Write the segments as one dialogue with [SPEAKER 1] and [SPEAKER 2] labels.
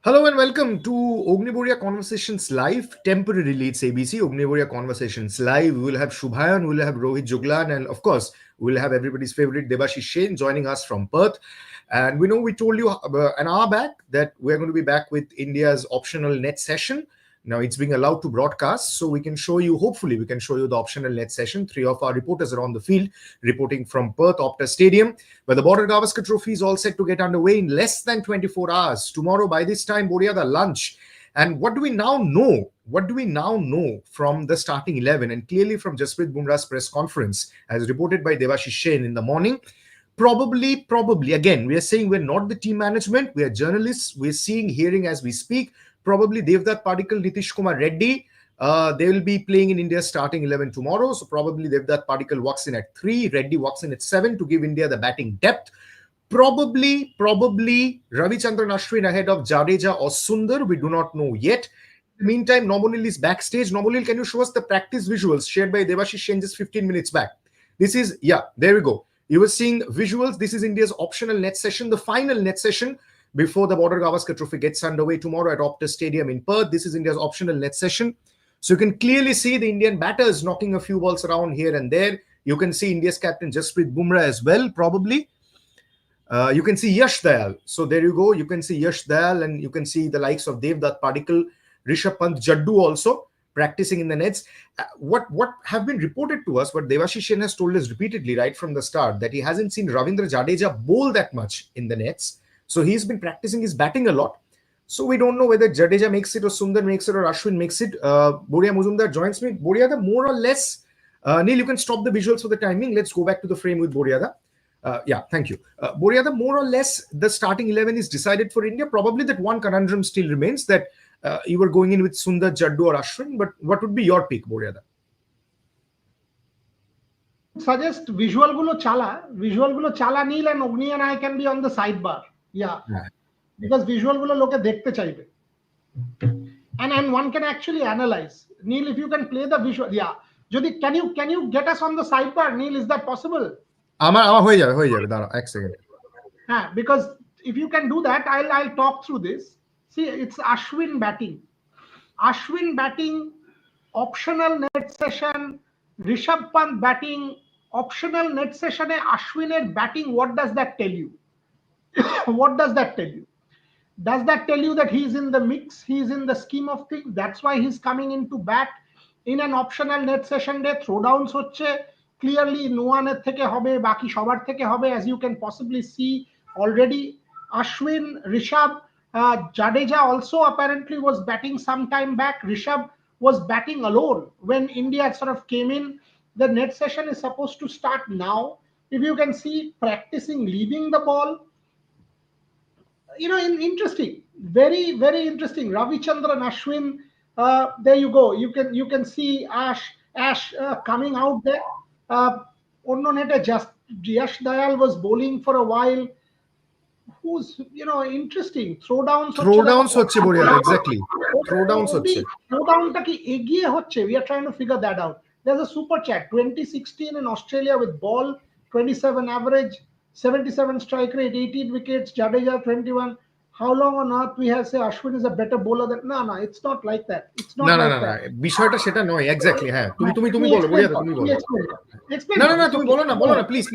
[SPEAKER 1] Hello and welcome to Ognivoria Conversations Live. Temporarily, it's ABC Ognivoria Conversations Live. We'll have Subhayan, we'll have Rohit Juglan, and of course, we'll have everybody's favorite Debasis joining us from Perth. And we know we told you an hour back that we're going to be back with India's optional net session. Now it's being allowed to broadcast, so we can show you, hopefully, we can show you the optional net session. Three of our reporters are on the field reporting from Perth Optus Stadium, where the Border Gavaskar Trophy is all set to get underway in less than 24 hours. Tomorrow, by this time, Boria, the lunch. And what do we now know? What do we now know from the starting 11 and clearly from Jasprit Bumrah's press conference, as reported by Debasis in the morning? Probably, again, we are saying we're not the team management, we are journalists, we're seeing, hearing as we speak. Probably Devdutt Padikkal, Nitish Kumar Reddy, they will be playing in India's starting 11 tomorrow. So probably Devdutt Padikkal walks in at 3, Reddy walks in at 7 to give India the batting depth. Probably Ravichandran Ashwin ahead of Jadeja or Sundar. We do not know yet. In the meantime, Nomonil is backstage. Nomonil, can you show us the practice visuals shared by Debasis just 15 minutes back? This is, yeah, there we go. You were seeing visuals. This is India's optional net session, the final net session before the Border Gavaskar Trophy gets underway tomorrow at Optus Stadium in Perth. This is India's optional net session. So you can clearly see the Indian batters knocking a few balls around here and there. You can see India's captain Jasprit Bumrah as well, probably. You can see Yash Dayal. So there you go. You can see Yash Dayal and you can see the likes of Devdutt Padikkal, Rishabh Pant, Jaddu also practicing in the nets. What have been reported to us, what Debasis has told us repeatedly right from the start, that he hasn't seen Ravindra Jadeja bowl that much in the nets. So he's been practicing his batting a lot. So we don't know whether Jadeja makes it or Sundar makes it or Ashwin makes it. Boria Muzumdar joins me. Boria, more or less, Neil, you can stop the visuals for the timing. Let's go back to the frame with Boria. Yeah, thank you. Boria, more or less, the starting 11 is decided for India. Probably that one conundrum still remains, that you were going in with Sundar, Jaddu or Ashwin. But what would be your pick, Boria?
[SPEAKER 2] Suggest visual gulo chala Neil, and Ogni and I can be on the sidebar. Yeah. Because visual gulo loke dekhte chaibe. And one can actually analyze. Neil, if you can play the visual, yeah. Jodi, can you get us on the sidebar? Neil, is that possible?
[SPEAKER 1] Hoye jabe, dara, ek second.
[SPEAKER 2] Because if you can do that, I'll talk through this. See, it's Ashwin batting. Optional net session. Rishabh Pant batting, optional net session, Ashwin batting. What does that tell you? What does that tell you? Does that tell you that he's in the mix? He's in the scheme of things. That's why he's coming into bat in an optional net session day. Throwdowns hocche. Clearly, no one theke hobe, baki shobar theke hobe, as you can possibly see already. Ashwin, Rishabh, Jadeja also apparently was batting some time back. Rishabh was batting alone when India sort of came in. The net session is supposed to start now. If you can see, practicing leaving the ball. Interesting, very interesting. Ravichandran Ashwin, there you go. You can see Ash coming out there. Onno nete just Yash Dayal was bowling for a while. Who's interesting. Throwdowns
[SPEAKER 1] hocche Boria, exactly. Throwdowns hocche.
[SPEAKER 2] Throwdown ta ki egiye hocche. We are trying to figure that out. There's a super chat. 2016 in Australia with ball, 27 average, 77 strike rate, 18 wickets, Jadeja 21. How long on earth we have say Ashwin is a better bowler than? No, it's not like that. It's not like that.
[SPEAKER 1] বিষয়টা সেটা নয়, exactly. হ্যাঁ, তুমি বলো, বলিয়া তুমি বলো। না, তুমি বলো না, please.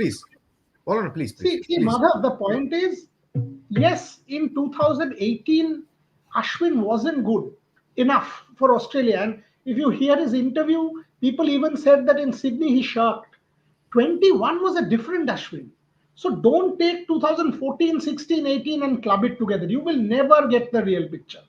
[SPEAKER 1] বলো না, please.
[SPEAKER 2] See, Madhav, the point is, yes, in 2018, Ashwin wasn't good enough for Australia. And if you hear his interview, people even said that in Sydney he shirked. 21 was a different Ashwin. So don't take 2014, 16, 18 and club it together. You will never get the real picture.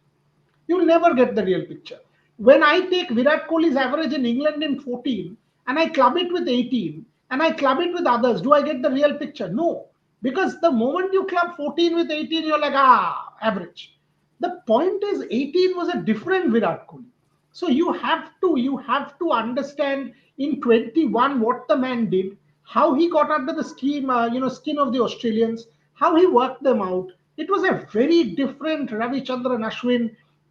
[SPEAKER 2] When I take Virat Kohli's average in England in 14 and I club it with 18 and I club it with others, do I get the real picture? No. Because the moment you club 14 with 18, you're like, average. The point is 18 was a different Virat Kohli. So you have to understand in 21 what the man did, how he got under the skin of the Australians, how he worked them out. It was a very different Ravichandran Ashwin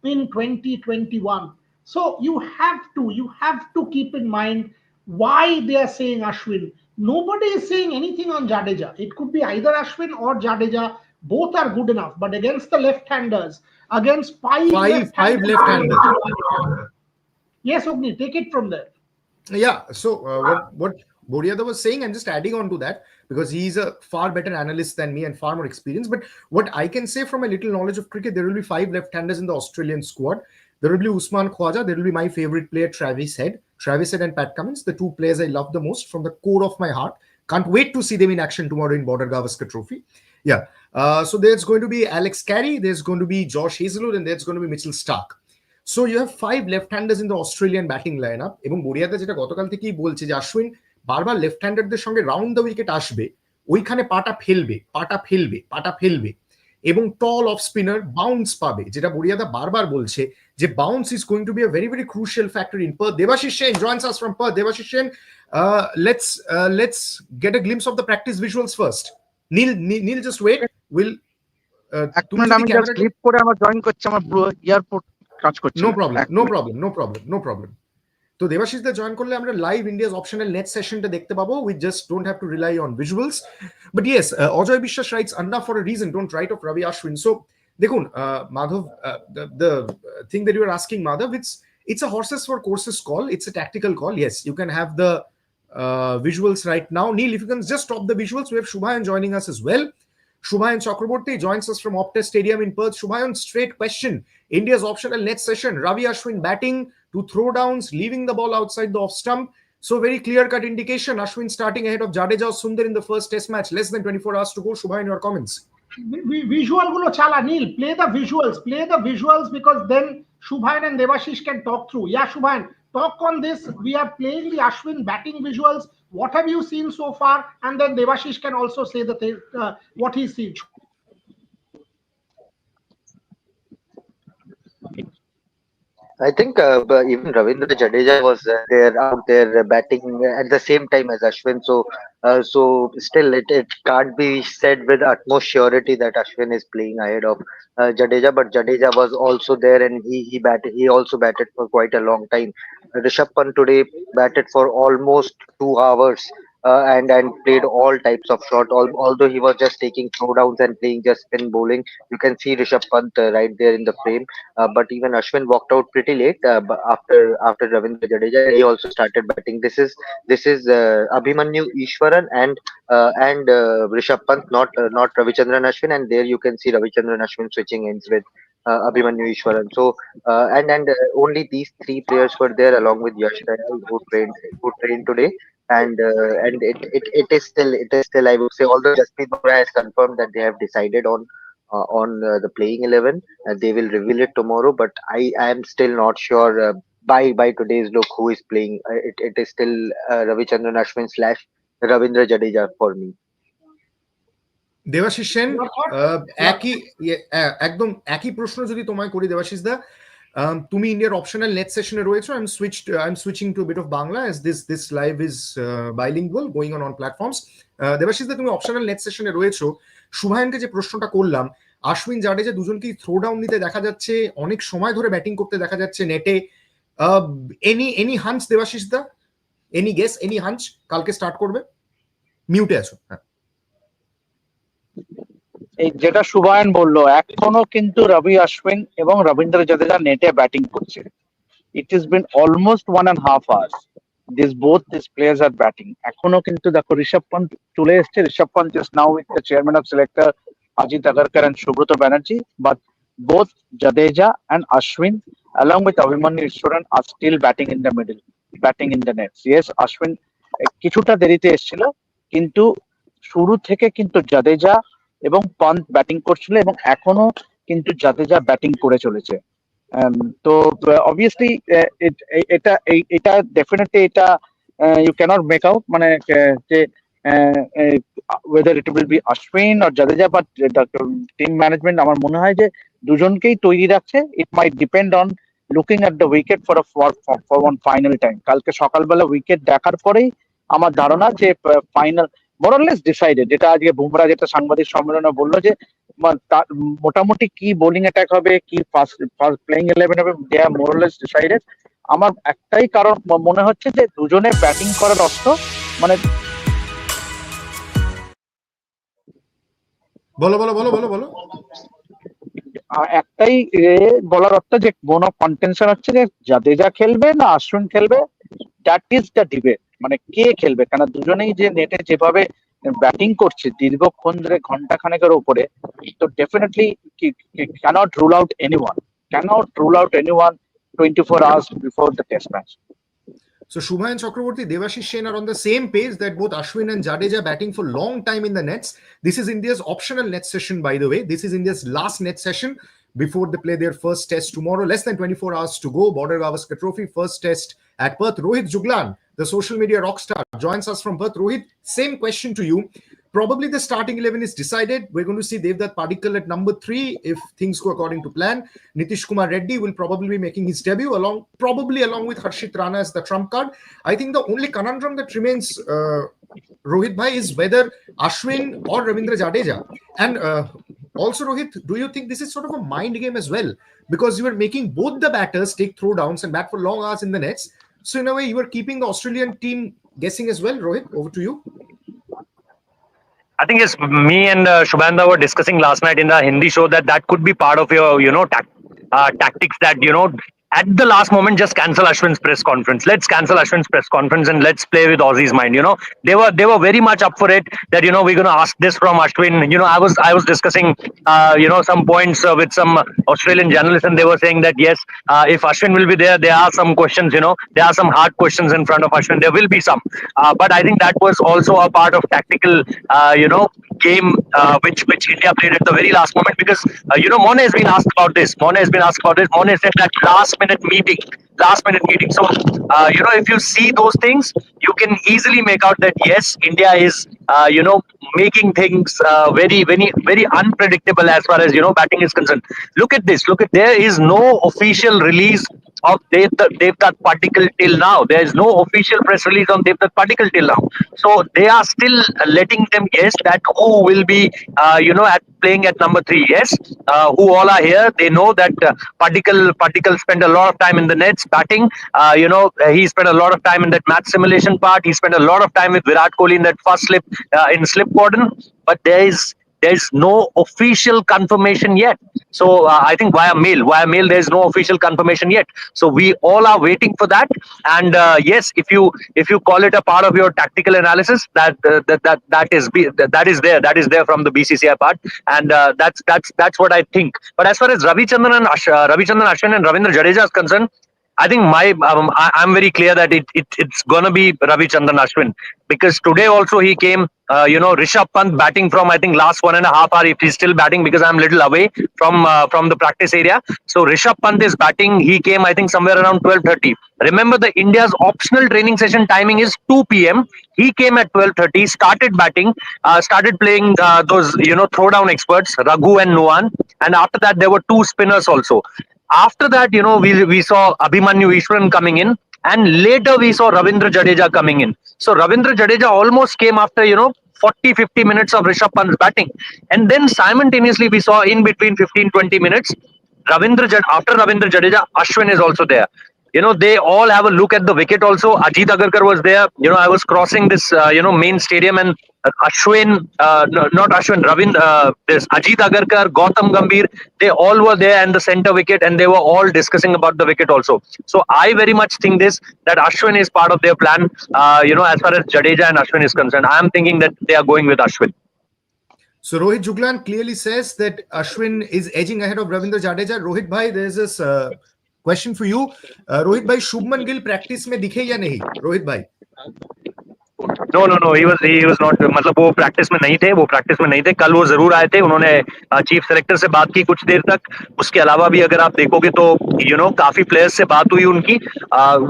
[SPEAKER 2] in 2021. So you have to keep in mind why they are saying Ashwin. Nobody is saying anything on Jadeja. It could be either Ashwin or Jadeja. Both are good enough, but against the left-handers, against five
[SPEAKER 1] five
[SPEAKER 2] left-handers.
[SPEAKER 1] left-handers.
[SPEAKER 2] Yes, Ogni, take it from there.
[SPEAKER 1] Yeah. So what Boriada was saying, I'm just adding on to that because he's a far better analyst than me and far more experienced. But what I can say from a little knowledge of cricket, there will be five left-handers in the Australian squad. There will be Usman Khwaja. There will be my favorite player, Travis Head and Pat Cummins, the two players I love the most from the core of my heart. Can't wait to see them in action tomorrow in Border Gavaskar Trophy. Yeah. So there's going to be Alex Carey, there's going to be Josh Hazlewood, and there's going to be Mitchell Stark. So you have five left-handers in the Australian batting lineup. এবং বড়িয়াতে যেটা গতকাল থেকেই বলছে যে আশ্বিন বারবার লেফট-হ্যান্ডারদের সঙ্গে round the wicket আসবে, ওইখানে পাটা ফেলবে এবং টল অফ স্পিনার বাউন্স পাবে, যেটা বড়িয়াদা বারবার বলছে যে bounce is going to be a very very crucial factor in Perth. Debasis Sen joins us from Perth. Debasis Sen, let's get a glimpse of the practice visuals first. Neil just wait. Will
[SPEAKER 3] তুমি আমি just clip করে আমার join করছি, আমার airport কাজ করছে।
[SPEAKER 1] No problem. তো দেবাশিস দা join করলে আমরা লাইভ ইন্ডিয়াস অপশনাল নেট সেশনটা দেখতে পাবো। We just don't have to rely on visuals. But yes, Ajay Biswas writes under for a reason, don't write off Ravi Ashwin. So দেখুন Madhav, the thing that you are asking Madhav, it's a horses for courses call, it's a tactical call. Yes, you can have the visuals right now. Neil, if you can just stop the visuals. We have Subhayan joining us as well. Subhayan Chakraborty joins us from Optus Stadium in Perth. Subhayan, straight question. India's optional net session. Ravi Ashwin batting, 2 throwdowns, leaving the ball outside the off stump. So very clear-cut indication. Ashwin starting ahead of Jadeja or Sundar in the first test match. Less than 24 hours to go. Subhayan, your comments.
[SPEAKER 2] Visual gulo chala, Neil. Play the visuals because then Subhayan and Debasis can talk through. Yeah, Subhayan, talk on this. We are playing the Ashwin batting visuals. What have you seen so far? And then Debasis can also say what he's seen.
[SPEAKER 4] I think even Ravindra Jadeja was out there batting at the same time as Ashwin. So still it can't be said with utmost surety that Ashwin is playing ahead of Jadeja. But Jadeja was also there and he also batted for quite a long time. Rishabh Pant today batted for almost 2 hours. And played all types of shot. Although he was just taking throwdowns and playing just spin bowling, you can see Rishabh Pant right there in the frame. But even Ashwin walked out pretty late after Ravindra Jadeja. He also started batting. This is Abhimanyu Ishwaran and Rishabh Pant, not Ravichandran Ashwin. And there you can see Ravichandran Ashwin switching ends with Abhimanyu Ishwaran. So and only these 3 players were there along with Yash Dayal, who trained today. And it is still, I would say, although Jasprit Bumrah has confirmed that they have decided on the playing 11, they will reveal it tomorrow. But I am still not sure by today's look who is playing. It is still Ravichandran Ashwin / Ravindra Jadeja for me.
[SPEAKER 1] Debashis Sen, একদম একই প্রশ্ন যদি তোমায় করি দেবাশিস দা, তুমি ইন্ডিয়ার optional net সেশনে রয়েছো। I am switching to bit of Bangla as this live is bilingual going on platforms. Debashish দা, তুমি অপশনাল নেট সেশনে রয়েছো। শুভায়নকে যে প্রশ্নটা করলাম, আশ্বিন জাডেজা দুজনকেই থ্রো ডাউন দিতে দেখা যাচ্ছে, অনেক সময় ধরে ব্যাটিং করতে দেখা যাচ্ছে নেটে। এনি হাঞ্চ দেবাশিস দা, এনি গেস, এনি হাঞ্চ কালকে স্টার্ট করবে? মিউটে আছো। হ্যাঁ,
[SPEAKER 3] এই যেটা সুভায়ন বললো, এখনো কিন্তু রবি আশ্বিন এবং রবীন্দ্র জাদেজা নেটে ব্যাটিং করছে। It is bin almost 1.5 hours both these players are batting. এখনো কিন্তু দেখো ঋষভ পন্থ চলে এসছে। Rishabh Pant is now with the chairman of selector Ajit Agarkar and Subrata Banerjee, but both Jadeja and Ashwin along with Abhimanyu Ishwaran are still batting in the middle, batting in the nets. Yes, Ashwin কিছুটা দেরিতে এসেছিল, কিন্তু শুরু থেকে কিন্তু জাদেজা এবং Pant batting করছিল এবং এখনো কিন্তু জাদেজা ব্যাটিং করে চলেছে। তো অবভিয়াসলি এটা ডেফিনেটলি এটা ইউ ক্যানট মেক আউট, মানে যে whether it will be Ashwin or Jadeja, but the team management আমার মনে হয় যে দুজনকেই তৈরি রাখছে। It might depend on looking at the wicket for one final time. কালকে সকালবেলা উইকেট দেখার পরেই আমার ধারণা যে final more or less decided, যেটা আজকে বুমরা যেটা সাংবাদিক সম্মেলনে বললো যে মোটামুটি কি বোলিং অ্যাটাক হবে, কি ফার্স্ট প্লেইং 11 হবে, they are more or less decided. আমার একটাই কারণ মনে হচ্ছে যে দুজনে ব্যাটিং করার অর্থ মানে
[SPEAKER 1] বলো বলো বলো বলো বলো।
[SPEAKER 3] একটাই বলার অর্থ যে কোনো কন্টেনশন হচ্ছে যে জাদেজা খেলবে না অশ্বিন খেলবে, দ্যাট ইজ দ্য ডিবেট। মানে কে খেলবে, কারণ দুজনেই যে নেটে যেভাবে ব্যাটিং করছে দীর্ঘক্ষণ ধরে ঘন্টা খানেকের উপরে, তো definitely can't rule out anyone 24 hours before the test match.
[SPEAKER 1] So Subhayan Chakraborty, Debasis Shen are on the same page that both Ashwin and Jadeja batting for long time in the nets. This is India's optional net session, by the way. This is India's last net session before they play their first test tomorrow. Less than 24 hours to go. Border Gavaskar Trophy, first test at Perth. Rohit Juglan, the social media rock star, joins us from Perth. Rohit, same question to you. Probably the starting 11 is decided. We're going to see Devdutt Padikkal at number 3 if things go according to plan. Nitish Kumar Reddy will probably be making his debut probably along with Harshit Rana as the trump card. I think the only conundrum that remains, Rohit bhai, is whether Ashwin or Ravindra Jadeja. And also, Rohit, do you think this is sort of a mind game as well? Because you are making both the batters take throwdowns and bat for long hours in the nets. So in a way, you are keeping the Australian team guessing as well. Rohit, over to you.
[SPEAKER 5] I think yes, me and Shubhanda were discussing last night in the Hindi show that could be part of your, tactics that, at the last moment, just cancel Ashwin's press conference. Let's cancel Ashwin's press conference and let's play with Aussie's mind. They were very much up for it. That we're going to ask this from Ashwin. I was discussing some points with some Australian journalists, and they were saying that yes, if Ashwin will be there are some questions. There are some hard questions in front of Ashwin. There will be some, but I think that was also a part of tactical, game which India played at the very last moment, because Mone has been asked about this. Mone said that last minute meeting. So if you see those things, you can easily make out that yes, India is making things very unpredictable as far as batting is concerned. Look at this. There is no official release of Devdutt Padikkal till now. There is no official press release on Devdutt Padikkal till now. So they are still letting them guess that who will be playing at number 3. Yes, who all are here. They know that Padikkal spent a lot of time in the nets batting. He spent a lot of time in that match simulation part. He spent a lot of time with Virat Kohli in that first slip in slip cordon. But there's no official confirmation yet. So I think via mail, there's no official confirmation yet. So we all are waiting for that. And yes, if you call it a part of your tactical analysis, that is there from the BCCI part, and that's what I think. But as far as Ravichandran, Ashwin, and Ravindra Jadeja is concerned, I think I'm very clear that it's gonna be Ravichandran Ashwin, because today also he came. Rishabh Pant batting from, I think, last 1.5 hours. If he's still batting, because I'm a little away from the practice area. So Rishabh Pant is batting. He came, I think, somewhere around 12:30. Remember, the India's optional training session timing is 2 p.m. He came at 12:30, started batting, started playing those throwdown experts, Raghu and Nuwan, and after that there were 2 spinners also. After that, we saw Abhimanyu Ishwaran coming in, and later we saw Ravindra Jadeja coming in. So Ravindra Jadeja almost came after 40-50 minutes of Rishabh Pant's batting, and then simultaneously we saw in between 15-20 minutes after Ravindra Jadeja, Ashwin is also there. They all have a look at the wicket also. Ajit Agarkar was there. I was crossing this, main stadium, and Ashwin, not Ashwin, this Ajit Agarkar, Gautam Gambhir, they all were there and the center wicket, and they were all discussing about the wicket also. So I very much think that Ashwin is part of their plan. As far as Jadeja and Ashwin is concerned, I am thinking that they are going with Ashwin.
[SPEAKER 1] So Rohit Juglan clearly says that Ashwin is edging ahead of Ravindra Jadeja. Rohit bhai, there's this question for you. Rohit bhai, Shubman Gill practice में दिखे या नहीं? Rohit bhai.
[SPEAKER 5] No, he was not. मतलब वो practice में नहीं थे. कल वो जरूर आए थे. उन्होंने चीफ सेलेक्टर से बात की कुछ देर तक. उसके अलावा भी अगर आप देखोगे तो काफी प्लेयर्स से बात हुई उनकी.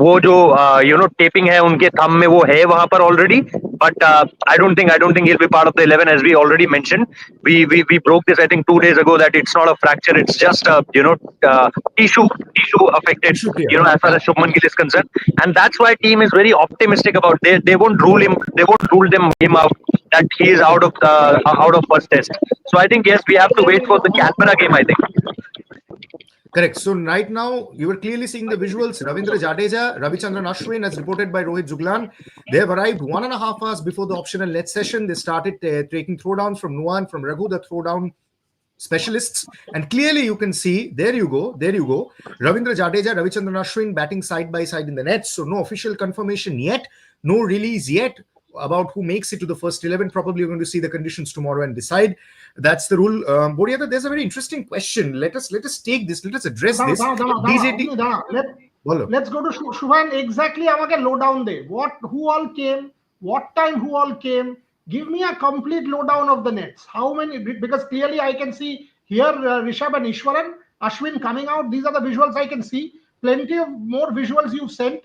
[SPEAKER 5] वो जो टेपिंग है उनके थंब में वो है वहां पर already. But I don't think he'll be part of the 11, as we already mentioned. We broke this, I think, 2 days ago, that it's not a fracture, it's just a tissue affected. As far as Shubman Gill is concerned, and that's why team is very optimistic about. They won't rule him out that he is out of first test. So I think yes, we have to wait for the Canberra game, I think.
[SPEAKER 1] Correct. So right now, you were clearly seeing the visuals. Ravindra Jadeja, Ravichandran Ashwin, as reported by Rohit Juglan, they have arrived 1.5 hours before the optional net session. They started taking throwdowns from Nuwan, from Raghu, the throwdown specialists, and clearly you can see, there you go, Ravindra Jadeja, Ravichandran Ashwin batting side by side in the nets. So no official confirmation yet, no release yet about who makes it to the first 11. Probably you're going to see the conditions tomorrow and decide. That's the rule. Boriada, there's a very interesting question. Let us take this, let us address this. BGT.
[SPEAKER 2] Let's go to Subhayan. Exactly, আমাকে lowdown দে. Who all came? What time? Who all came? Give me a complete lowdown of the nets. How many? Because clearly I can see here Rishabh and Ashwin coming out. These are the visuals I can see. Plenty of more visuals you've sent.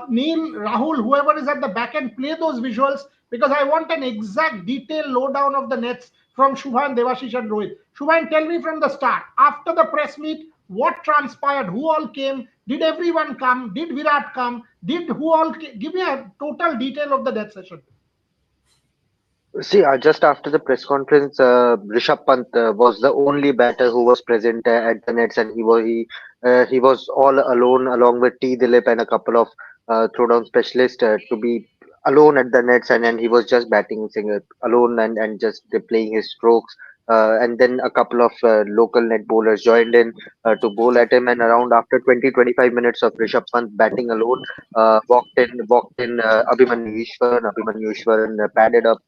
[SPEAKER 2] Neil, Rahul, whoever is at the back end, play those visuals because I want an exact detailed lowdown of the nets from Subhayan, Debasis and Rohit. Subhayan, tell me from the start. After the press meet, what transpired? Who all came? Did everyone come? Did Virat come? Did who all came? Give me a total detail of the net session.
[SPEAKER 4] See, just after the press conference, Rishabh Pant was the only batter who was present at the nets, and he was all alone along with T. Dilip and a couple of throwdown specialists to be alone at the nets, and then he was just batting alone and just playing his strokes. And then a couple of local net bowlers joined in to bowl at him, and around after 20-25 minutes of Rishabh Pant batting alone, walked in Abhimanyu Ishwaran padded up,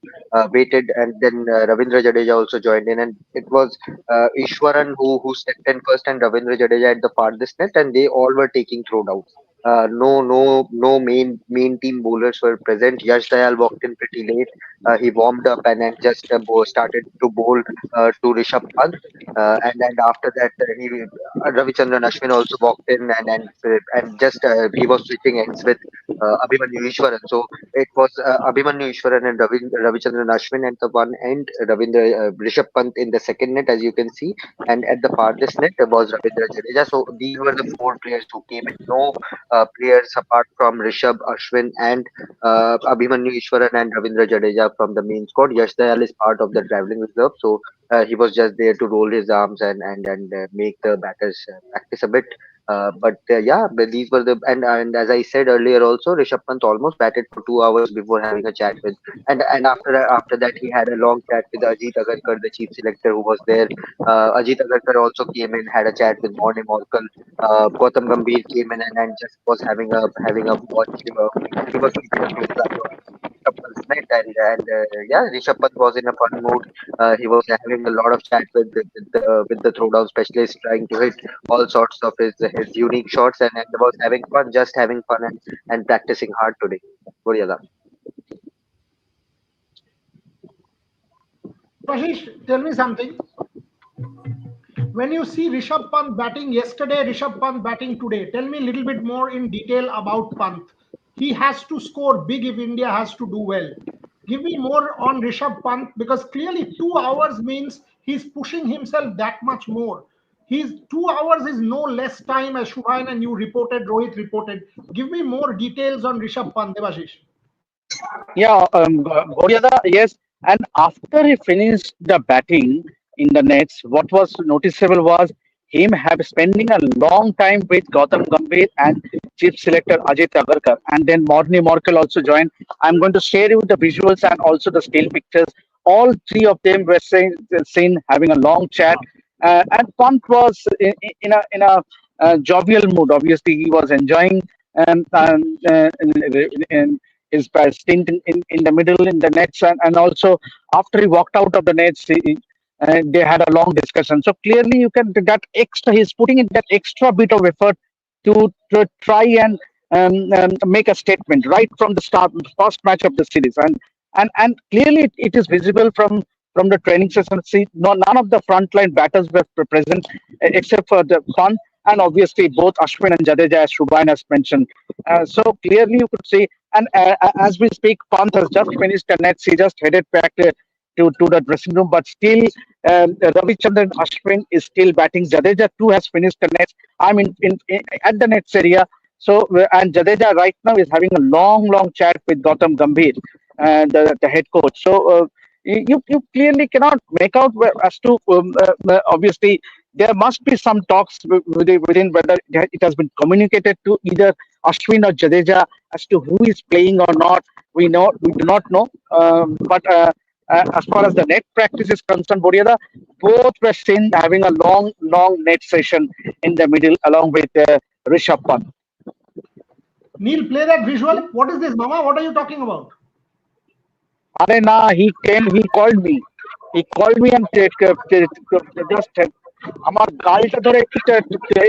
[SPEAKER 4] waited, and then Ravindra Jadeja also joined in, and it was Ishwaran who stepped in first, and Ravindra Jadeja at the farthest net, and they all were taking throwdowns. No main team bowlers were present. Yash Dayal walked in pretty late. He warmed up and then just started to bowl to Rishabh Pant. And after that, Ravichandran Ashwin also walked in and just he was switching ends with Abhimanyu Ishwaran. So it was Abhimanyu Ishwaran and Ravichandran Ashwin at the one end, Rishabh Pant in the second net, as you can see, and at the farthest net was Ravindra Jadeja. So these were the four players who came in. No players apart from Rishabh, Ashwin, and Abhimanyu Ishwaran and Ravindra Jadeja from the main squad. Yash Dayal is part of the travelling reserve, so he was just there to roll his arms and make the batters practice a bit. But these were and as I said earlier, also Rishabh Pant almost batted for 2 hours before having a chat with, and after that he had a long chat with Ajit Agarkar, the chief selector who was there. Ajit Agarkar also came in, had a chat with Morne Morkel. Gautam Gambhir came in and just was having a watch. He was keeping a close eye on Rishabh Pant's net, and Rishabh Pant was in a fun mood. He was having a lot of chat with the throwdown specialist, trying to hit all sorts of his unique shots, and was having fun, just having fun and practicing hard today. Boriada.
[SPEAKER 2] Debasis, tell me something. When you see Rishabh Pant batting yesterday, Rishabh Pant batting today, tell me a little bit more in detail about Pant. He has to score big if India has to do well. Give me more on Rishabh Pant because clearly 2 hours means he's pushing himself that much more. He's 2 hours is no less time as Subhayan and you reported, Rohit reported. Give me more details on Rishabh Pant, Debasis.
[SPEAKER 3] Yeah, Goriada, yes. And after he finished the batting in the nets, what was noticeable was him have spending a long time with Gautam Gambhir and chief selector Ajit Agarkar, and then Morne Morkel also joined. I'm going to share you the visuals and also the still pictures. All three of them were seen having a long chat, and Pant was in a jovial mood. Obviously, he was enjoying in his stint in the middle in the nets, and also after he walked out of the nets, they had a long discussion. So clearly, you can that extra. He's putting in that extra bit of effort to try and make a statement right from the start, first match of the series, and clearly it is visible from the training session. See, no, none of the frontline batters were present except for the Pant, and obviously both Ashwin and Jadeja, as Subhayan has mentioned. So clearly you could see, and as we speak, Pant has just finished the nets. He just headed back to the dressing room, but still Ravichandran Ashwin is still batting. Jadeja too has finished the nets. I'm in at the nets area. So and Jadeja right now is having a long chat with Gautam Gambhir, the head coach. So you clearly cannot make out as to obviously there must be some talks within whether it has been communicated to either Ashwin or Jadeja as to who is playing or not. We do not know. But as far as the net practice is concerned, Boryada, both were seen having a long net session in the middle along with Rishabh Pant.
[SPEAKER 2] Neil, play that visual. What is this, Mama? What are you talking about?
[SPEAKER 3] Arena, he called me. He called me and just আমার গালটা ধরে একটু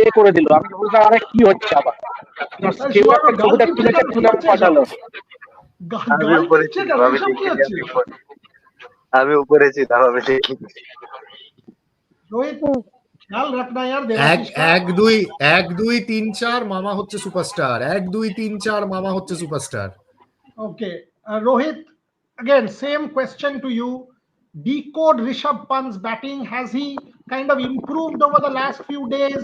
[SPEAKER 3] এ করে দিল। আমি বললাম আরে কি হচ্ছে আবার? কেউ একটা ছবিটা তুলেছে, তুলে আমি পাঠালো।
[SPEAKER 4] আমি উপরে ছিলাম, আমি দেখি।
[SPEAKER 2] রোহিত, খেয়াল রাখনা यार,
[SPEAKER 1] এক দুই তিন চার মামা হচ্ছে সুপারস্টার। 1 2 3 4 মামা হচ্ছে superstar.
[SPEAKER 2] Okay, Rohit, again same question to you. Decode Rishabh Pant's batting. Has he kind of improved over the last few days?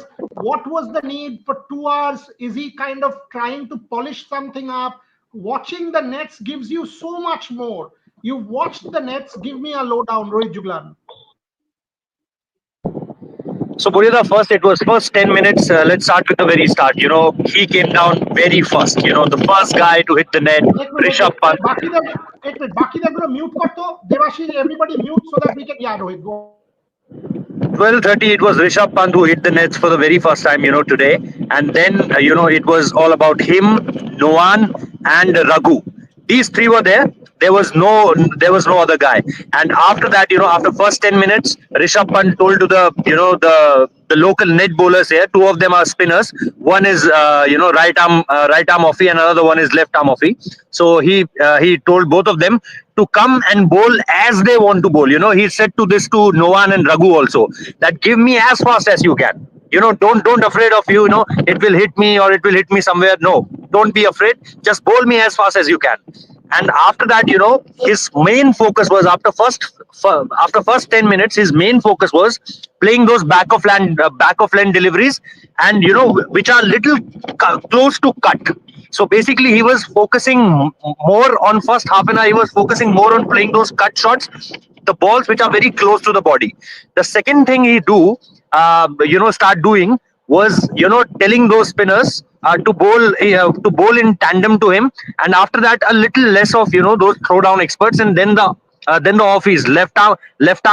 [SPEAKER 2] What was the need for 2 hours? Is he kind of trying to polish something up? Watching the nets gives you so much more. You've watched the nets. Give me a lowdown, Rohit Juglan.
[SPEAKER 5] So Boryada, first 10 minutes. Let's start with the very start. He came down very first. The first guy to hit the net, Rishabh Pant.
[SPEAKER 2] Baki da mute karto. Debasis, everybody mute so that we can. Yeah, Rohit, go.
[SPEAKER 5] 12:30, it was Rishabh Pant who hit the nets for the very first time, today. And then, it was all about him, Noan, and Raghu. These three were there. There was no other guy. And after that, after first 10 minutes, Rishabh Pant told to the local net bowlers here. 2 of them are spinners. One is right arm offie, and another one is left arm offie. So he told both of them to come and bowl as they want to bowl. He said to Noan and Raghu also that give me as fast as you can. Don't afraid of it will hit me or it will hit me somewhere. No, don't be afraid. Just bowl me as fast as you can. And after that, his main focus was after first 10 minutes, his main focus was playing those back of lane deliveries, and which are little close to cut. So basically, he was focusing more on first half an hour. He was focusing more on playing those cut shots, the balls which are very close to the body. The second thing he start doing was telling those spinners to bowl in tandem to him, and after that a little less of those throwdown experts, and then the offies, left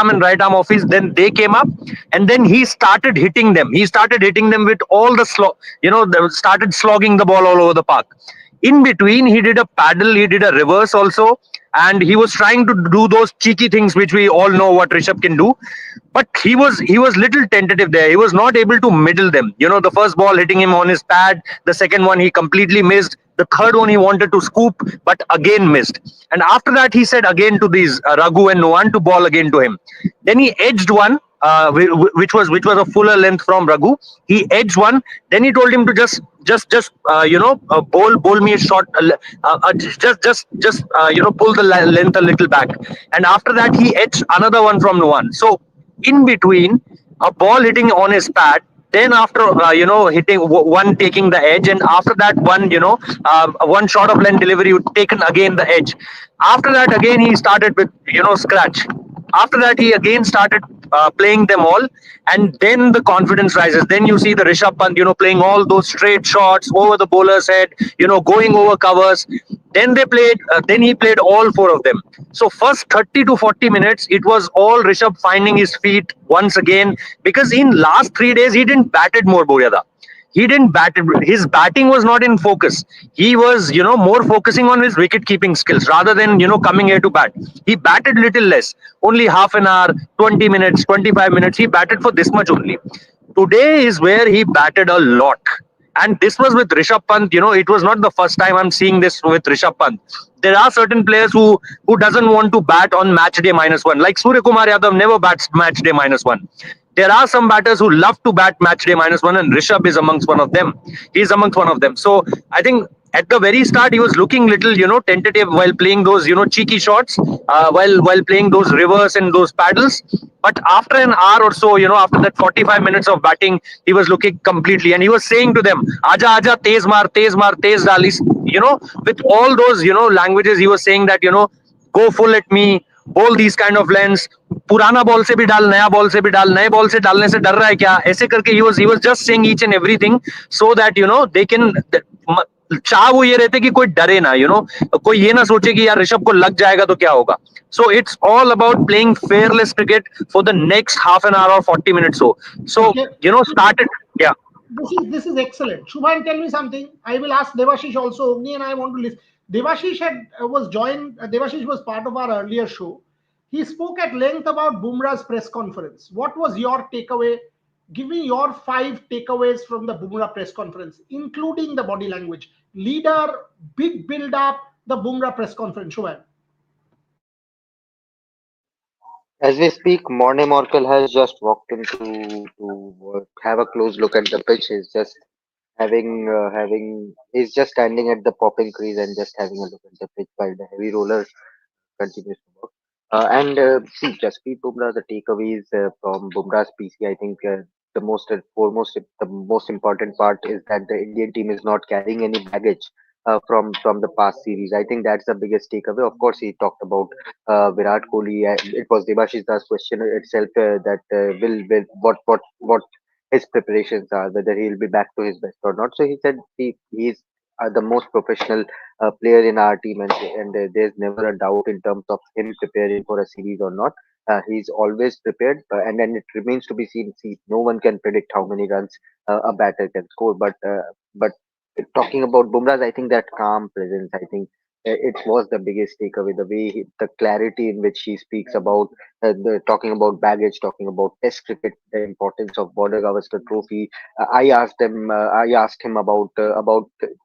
[SPEAKER 5] arm and right arm offies, then they came up, and then he started hitting them. With all the started slogging the ball all over the park. In between, he did a paddle, he did a reverse also, and he was trying to do those cheeky things which we all know what Rishabh can do. But he was little tentative there. He was not able to middle them. The first ball hitting him on his pad, the second one he completely missed, the third one he wanted to scoop but again missed. And after that, he said again to these Raghu and Noan to ball again to him. Then he edged one, which was a fuller length from Raghu. He edged one. Then he told him to just bowl me a shot, pull the length a little back. And after that, he edged another one from Noan. So in between, a ball hitting on his pad, then after hitting one, taking the edge, and after that one shot of length delivery taken again the edge. After that, again he started with scratch. After that, he again started playing them all, and then the confidence rises. Then you see the Rishabh Pant playing all those straight shots over the bowler's head, going over covers. Then he played all 4 of them. So first 30 to 40 minutes, it was all Rishabh finding his feet once again, because in last 3 days he didn't bat it more, Boryada. He didn't bat it. His batting was not in focus. He was more focusing on his wicket keeping skills rather than coming here to bat. He batted little less, only half an hour, 20 minutes, 25 minutes. He batted for this much only. Today is where he batted a lot. And this was with Rishabh Pant. It was not the first time I'm seeing this with Rishabh Pant. There are certain players who doesn't want to bat on match day -1. Like Suryakumar Yadav never bats match day -1. There are some batters who love to bat match day -1, and Rishabh is amongst one of them. He's amongst one of them. So I think at the very start he was looking little tentative while playing those cheeky shots, while playing those reverse and those paddles. But after an hour or so, after that 45 minutes of batting, he was looking completely, and he was saying to them, "Aja, aja, tez maar, tez dal." With all those languages, he was saying that go full at me, Hold these kind of lengths. पुराना ball से भी डाल, नया ball से भी डाल, नए ball से डालने से डर रहा है क्या? ऐसे करके he was just saying each and everything so that they can. चाह वो ये रहते कि कोई डरे ना, कोई ये ना सोचे कि यार ऋषभ को लग जाएगा तो क्या होगा. So it's all about playing fearless cricket for the next half an hour or 40 minutes. So
[SPEAKER 2] Okay.
[SPEAKER 5] started. Yeah.
[SPEAKER 2] This is excellent. Subhayan, tell me something. I will ask Debashish also. Ogni and I want to listen. Debashish Debashish was part of our earlier show. He spoke at length about Bumrah's press conference. What was your takeaway? Give me your 5 takeaways from the Bumrah press conference, including the body language. Leader, big build up, the Bumrah press conference. Subhayan.
[SPEAKER 4] As we speak, Morne Morkel has just walked in to have a close look at the pitch. He's just he's just standing at the popping crease and just having a look at the pitch while the heavy roller continues to work. See, Jasprit Bumrah, the takeaways from Bumrah's PC, I think the most important part is that the Indian team is not carrying any baggage from the past series. I think that's the biggest takeaway. Of course, he talked about Virat Kohli. It was Debashish's question itself that will what his preparations are, whether he'll be back to his best or not. So he said he's the most professional player in our team, and there's never a doubt in terms of him preparing for a series or not. He's always prepared, and then it remains to be seen. See, no one can predict how many runs a batter can score, but talking about Bumrah's, I think that calm presence, I think it was the biggest takeaway. The clarity in which he speaks about talking about baggage, talking about Test cricket, the importance of Border Gavaskar Trophy. I asked him about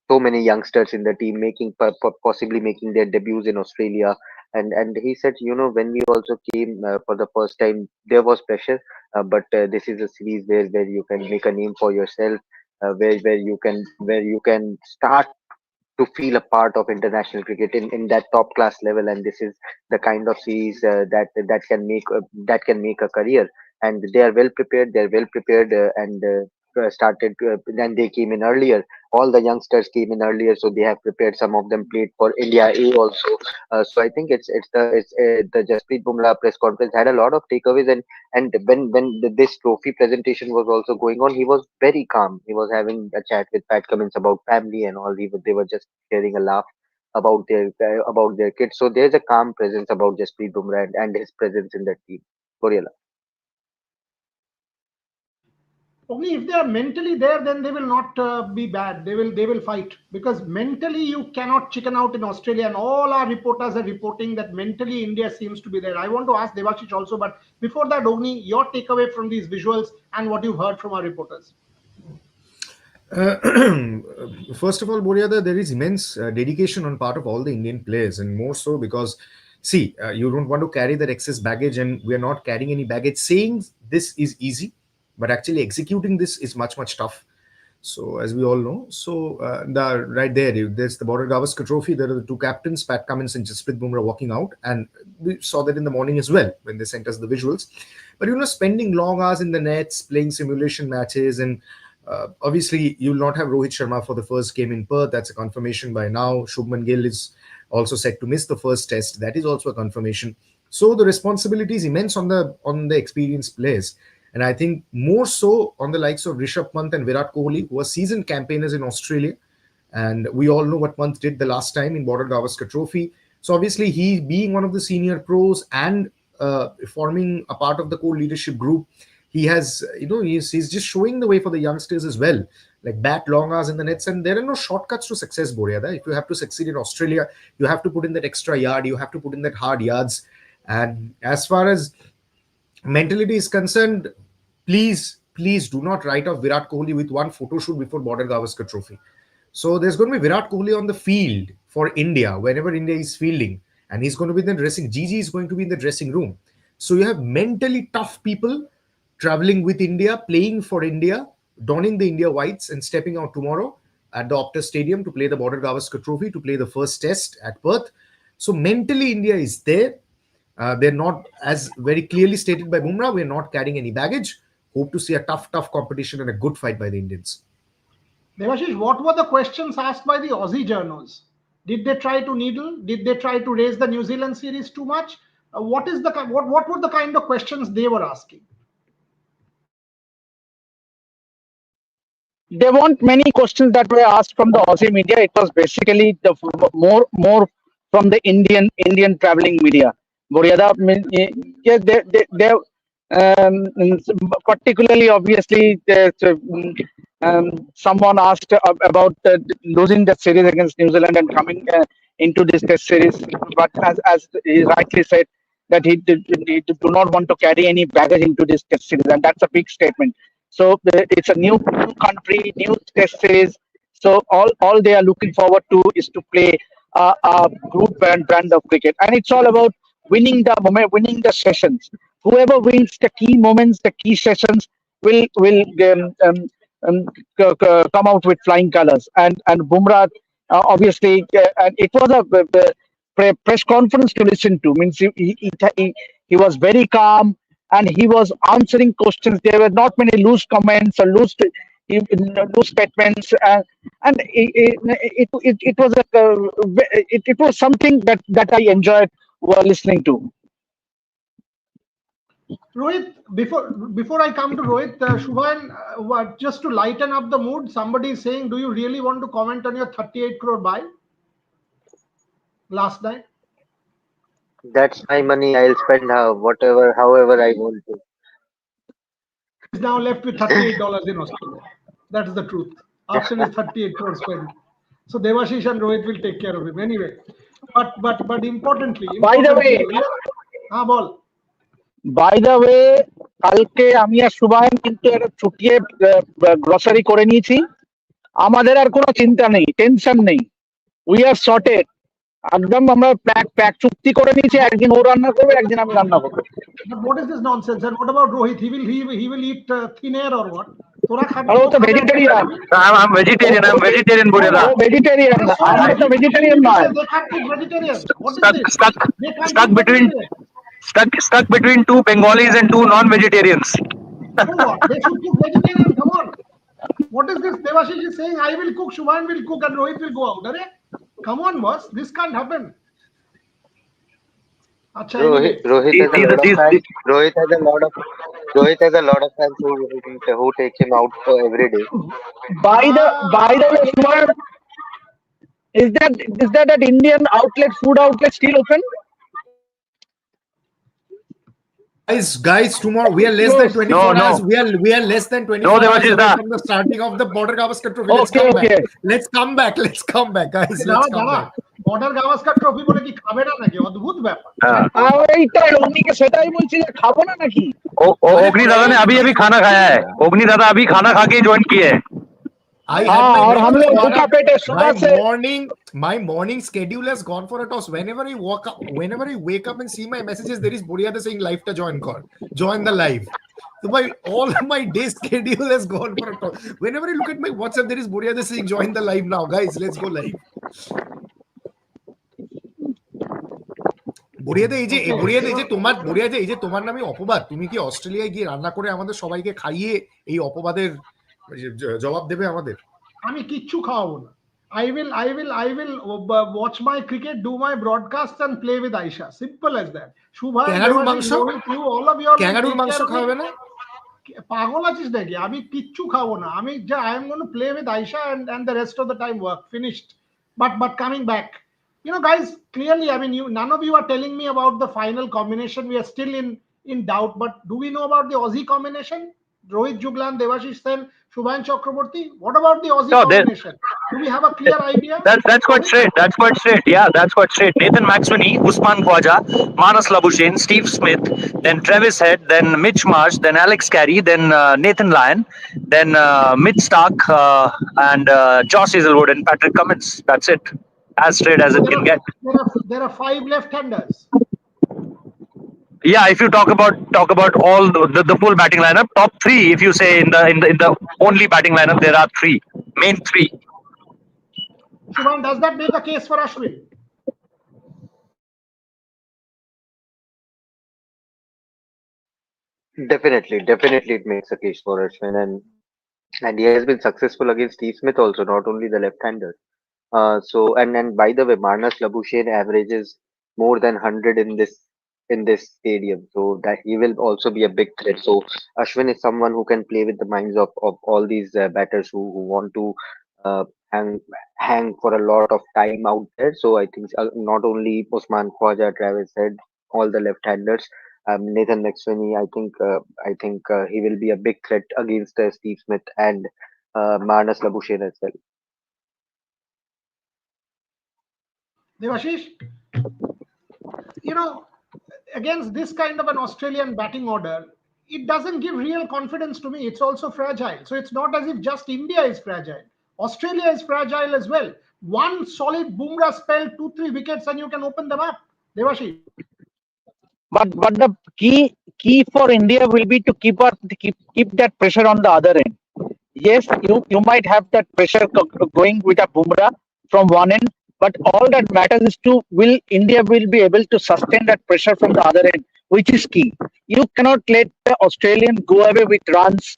[SPEAKER 4] so many youngsters in the team possibly making their debuts in Australia, and he said, when we also came for the first time, there was pressure, but this is a series where you can make a name for yourself, where you can start to feel a part of international cricket in that top class level, and this is the kind of series that can make a career, and they are well prepared. They're well prepared, and started then they came in earlier. All the youngsters came in earlier, so they have prepared. Some of them played for India A also. So I think the Jasprit Bumrah press conference had a lot of takeaways, and when this trophy presentation was also going on, he was very calm. He was having a chat with Pat Cummins about family and all. They were just sharing a laugh about their kids. So there's a calm presence about Jasprit Bumrah and his presence in that team. Coriella.
[SPEAKER 2] Only if they are mentally there, then they will not be bad. They will fight, because mentally you cannot chicken out in Australia, and all our reporters are reporting that mentally India seems to be there. I want to ask Debashish also, but before that, Ogni, your takeaway from these visuals and what you've heard from our reporters.
[SPEAKER 1] First of all, Boryada, there is immense dedication on part of all the Indian players, and more so because, see, you don't want to carry that excess baggage, and we are not carrying any baggage. Saying this is easy, but actually executing this is much, much tough. So, as we all know, right there's the Border Gavaskar Trophy. There are the two captains, Pat Cummins and Jasprit Bumrah, walking out, and we saw that in the morning as well when they sent us the visuals. But spending long hours in the nets, playing simulation matches, and obviously, you will not have Rohit Sharma for the first game in Perth. That's a confirmation by now. Shubman Gill is also set to miss the first test. That is also a confirmation. So the responsibility is immense on the experienced players. And I think more so on the likes of Rishabh Pant and Virat Kohli, who are seasoned campaigners in Australia. And we all know what Pant did the last time in Border Gavaskar Trophy. So obviously, he being one of the senior pros and forming a part of the core leadership group, he has, he's just showing the way for the youngsters as well. Like bat long hours in the nets, and there are no shortcuts to success, Boryada. If you have to succeed in Australia, you have to put in that extra yard, you have to put in that hard yards. And as far as mentality is concerned, please do not write off Virat Kohli with one photo shoot before Border Gavaskar Trophy. So there's going to be Virat Kohli on the field for India whenever India is fielding, and he's going to be in the dressing. Gigi is going to be in the dressing room. So you have mentally tough people traveling with India, playing for India, donning the India whites, and stepping out tomorrow at the Optus Stadium to play the Border Gavaskar Trophy, to play the first test at Perth. So mentally, India is there. They're not, as very clearly stated by Bumrah, we're not carrying any baggage. Hope to see a tough competition and a good fight by the Indians.
[SPEAKER 2] Debashish, what were the questions asked by the Aussie journos? Did they try to needle? Did they try to raise the New Zealand series too much? what were the kind of questions they were asking?
[SPEAKER 3] There weren't many questions that were asked from the Aussie media. It was basically the more from the Indian traveling media. Boryada, yeah, they particularly obviously someone asked about losing the series against New Zealand and coming into this test series, but as he rightly said, that he do not want to carry any baggage into this test series, and that's a big statement. So it's a new country, new test series. So all they are looking forward to is to play a group brand of cricket, and it's all about winning the moment, winning the sessions. Whoever wins the key moments, the key sessions will come out with flying colors. And Bumrah, obviously, and it was a press conference to listen to. Means he was very calm and he was answering questions. There were not many loose comments or loose statements, and it was it was something that I enjoyed listening to.
[SPEAKER 2] Rohit, before I come to Rohit, Subhayan, just to lighten up the mood, somebody is saying, do you really want to comment on your 38 crore buy last night?
[SPEAKER 4] That's my money. I'll spend however I want to.
[SPEAKER 2] He's now left with $38 in Australia. That's the truth. After his 38 crore spend. So Debashish and Rohit will take care of him anyway. But importantly,
[SPEAKER 3] By the way,
[SPEAKER 2] ball.
[SPEAKER 3] By the way, কালকে আমি আর সুবায়ন কিন্তু একটা ছুটিয়ে grocery করে নিয়েছি। আমাদের আর কোনো চিন্তা নেই, টেনশন নেই, উই আর সর্টেড। একদম আমরা প্যাক চুক্তি করে নিয়েছি, একদিন ও রান্না করবে, একদিন আমি রান্না করবো।
[SPEAKER 2] But what is this nonsense? And what about Rohit? He will eat thin air or what?
[SPEAKER 3] আর ও তো vegetarian.
[SPEAKER 5] I'm vegetarian Buryada.
[SPEAKER 3] Vegetarian, আমরা তো ভেজিটেরিয়ান নয়।
[SPEAKER 2] They can't eat vegetarian. What is this?
[SPEAKER 5] Stuck between two Bengalis and two non-vegetarians.
[SPEAKER 2] So what? They should cook vegetarian. Come on. What is this? Debashish is saying, I will cook, Subhayan will cook, and Rohit will go out. Come on, boss. This can't happen.
[SPEAKER 4] Rohit has a lot of fans who take him out every day.
[SPEAKER 3] By the way, Subhayan, is that Indian food outlet still open?
[SPEAKER 1] Guys, tomorrow we are less than 24 hours. We are less than 24 hours away from the starting of the Border Gavaskar Trophy. Let's come back, guys. Let's come back.
[SPEAKER 2] Border Gavaskar Trophy বলে কি খাবে না নাকি? অদ্ভুত ব্যাপার।
[SPEAKER 3] এইটাই অগ্নিকে সেটাই বলছি যে খাবো না নাকি?
[SPEAKER 5] অগ্নি দাদা ने अभी खाना खाया है। अग्नि दादा अभी खाना खा के ज्वाइन किए हैं।
[SPEAKER 1] My morning schedule has gone for a toss. Whenever I wake up and see my messages, there is Boryada saying live to join the live. So all my day schedule has gone for a toss. Whenever I look at my WhatsApp, there is Boryada saying join the live now, guys. Let's go live. Boryada এই যে তোমার নামে অপবাদ, তুমি কি অস্ট্রেলিয়ায় গিয়ে রান্না করে আমাদের সবাইকে খাইয়ে এই অপবাদের জবাব দেবে আমাদের?
[SPEAKER 2] আমি কিচ্ছু খাওয়াবো না। I will watch my cricket, do my broadcasts and play with Aisha. Simple as that. Subhayan, all of you
[SPEAKER 1] ক্যাঙ্গারুর মাংস খাবে না?
[SPEAKER 2] পাগল আছিস নাকি? আমি কিচ্ছু খাবো না। I am going to play with Aisha and the rest of the time work. Finished. But coming back, guys, clearly, none of you are telling me about the final combination. We are still in doubt. But do we know about the Aussie combination? Rohit, Juglan, Debashish Sen, Subhayan, Chakraborty. What about the Aussie combination? Do we have a clear idea?
[SPEAKER 5] That's quite straight. Yeah, that's quite straight. Nathan Maxwini, Usman Khwaja, Manas Labuschagne, Steve Smith, then Travis Head, then Mitch Marsh, then Alex Carey, then Nathan Lyon, then Mitch Stark, and Josh Hazelwood and Patrick Cummins. That's it. As straight as it can get.
[SPEAKER 2] There are 5 left-handers.
[SPEAKER 5] Yeah, if you talk about all the full batting lineup, top 3. If you say in the only batting lineup, there are 3 main 3.
[SPEAKER 2] Subhayan, does that make a case for Ashwin?
[SPEAKER 4] Definitely, it makes a case for Ashwin, and he has been successful against Steve Smith also, not only the left-hander. So and by the way, Manas Labuschagne averages more than 100 in this in this stadium, so that he will also be a big threat. So Ashwin is someone who can play with the minds of all these batters who want to uh, hang hang for a lot of time out there. So I think not only Usman Khwaja, Travis Head, all the left-handers, Nathan McSweeney, I think he will be a big threat against Steve Smith and Marnus Labuschagne as well.
[SPEAKER 2] Devashish, you know, against this kind of an Australian batting order, it doesn't give real confidence to me. It's also fragile. So it's not as if just India is fragile. Australia is fragile as well. One solid Bumrah spell, 2, 3 wickets, and you can open them up. Devashish.
[SPEAKER 3] But the key for India will be to keep that pressure on the other end. Yes, you might have that pressure going with a Bumrah from one end, but all that matters is to will India will be able to sustain that pressure from the other end, which is key. You cannot let the Australian go away with runs,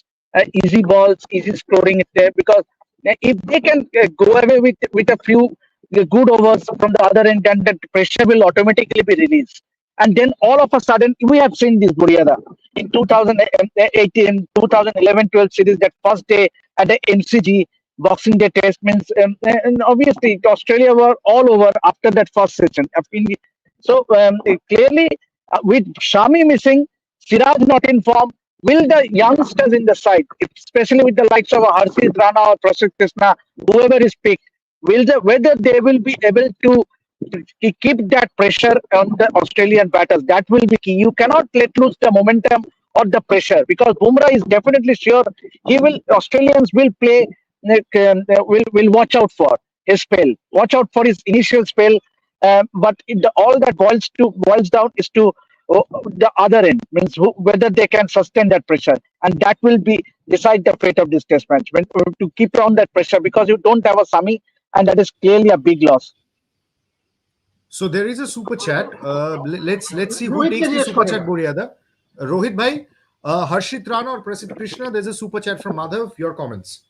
[SPEAKER 3] easy balls, easy scoring there, because if they can go away with a few good overs from the other end, then that pressure will automatically be released. And then all of a sudden, we have seen this, Buriada, in 2018, 2011-12 series, that first day at the MCG, Boxing Day Test means, and obviously Australia were all over after that first session. So clearly, with Shami missing, Siraj not in form, will the youngsters in the side, especially with the likes of Harshit Rana or Prasidh Krishna, whoever is picked, whether they will be able to keep that pressure on the Australian batters? That will be key. You cannot let loose the momentum or the pressure, because Bumrah is definitely sure he will. Australians will play. Will watch out for his spell. Watch out for his initial spell. But all that boils down is to the other end, means whether they can sustain that pressure, and that will be decide the fate of this test match. When to keep on that pressure, because you don't have a Sami, and that is clearly a big loss.
[SPEAKER 1] So there is a super chat. Let's see who
[SPEAKER 2] Rohit
[SPEAKER 1] takes the
[SPEAKER 2] Tejas
[SPEAKER 1] super chat,
[SPEAKER 2] Forever.
[SPEAKER 1] Boriada. Rohit bhai, Harshit Rana or Prasidh Krishna. There's a super chat from Madhav. Your comments.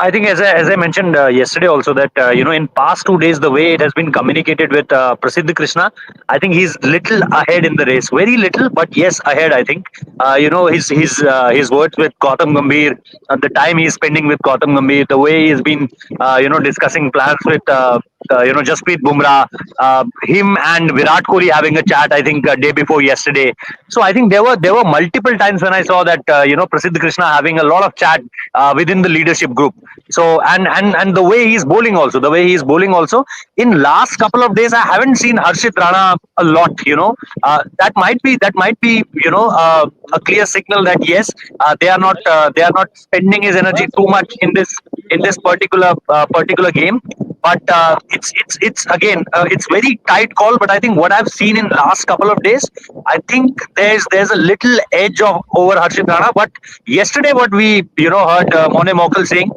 [SPEAKER 5] I think, as I mentioned yesterday also, that in past 2 days, the way it has been communicated with Prasidh Krishna, I think he's little ahead in the race, very little, but yes, ahead. I think his words with Gautam Gambhir, the time he's spending with Gautam Gambhir, the way he's been discussing plans with Jasprit Bumrah, him and Virat Kohli having a chat. I think day before yesterday. So I think there were multiple times when I saw that Prasidh Krishna having a lot of chat within the leadership group. So and the way he's bowling also, in last couple of days I haven't seen Harshit Rana a lot. That might be a clear signal that yes, they are not spending his energy too much in this particular game. But it's again it's very tight call. But I think what I've seen in last couple of days, I think there's a little edge of over Harshit Rana. But yesterday, what we heard Mone Mokal saying,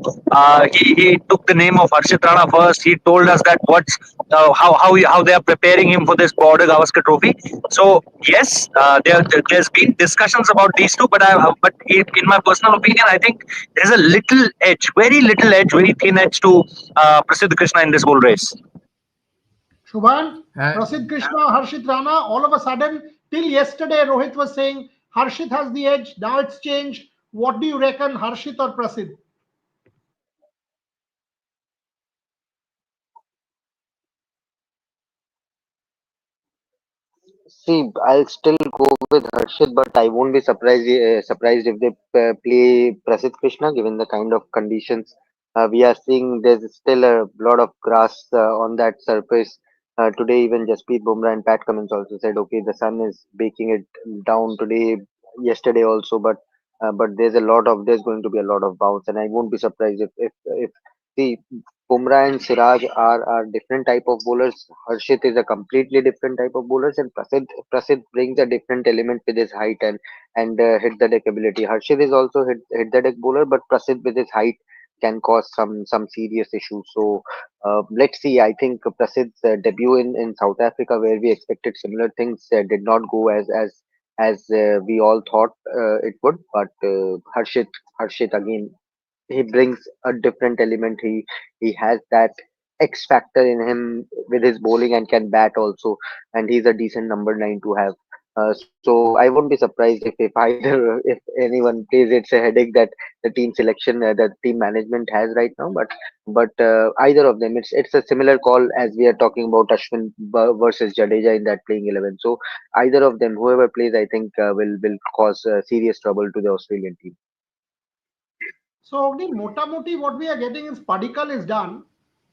[SPEAKER 5] he took the name of Harshit Rana first. He told us that how they are preparing him for this Border Gavaskar Trophy. So yes, there's been discussions about these two, but in my personal opinion, I think there's a little edge, very little edge, very thin edge to Prasidh Krishna in this whole race.
[SPEAKER 2] Shubhan,
[SPEAKER 1] And
[SPEAKER 2] Prasidh Krishna, Harshit Rana, all of a sudden, till yesterday, Rohit was saying Harshit has the edge. Now it's changed. What do you reckon, Harshit or Prasidh?
[SPEAKER 4] See, I'll still go with Harshit, but I won't be surprised if they play Prasidh Krishna, given the kind of conditions we are seeing. There's still a lot of grass on that surface. Today, even Jasprit Bumrah and Pat Cummins also said, okay, the sun is baking it down today, yesterday also, but there's going to be a lot of bounce, and I won't be surprised if see, Bumrah and Siraj are different type of bowlers. Harshit is a completely different type of bowlers, and Prasidh brings a different element with his height and hit the deck ability. Harshit is also hit the deck bowler, but Prasidh with his height can cause some serious issues. So let's see. I think Prasidh's debut in South Africa, where we expected similar things, did not go as we all thought it would. But Harshit again, he brings a different element. He has that X factor in him with his bowling and can bat also, and he's a decent number 9 to have. So I won't be surprised if either if anyone plays, it's a headache that the team selection, the team management has right now. But either of them, it's a similar call as we are talking about Ashwin versus Jadeja in that playing 11. So either of them, whoever plays, I think will cause serious trouble to the Australian team.
[SPEAKER 2] So, Agni, Mota Moti, what we are getting is Padikal is done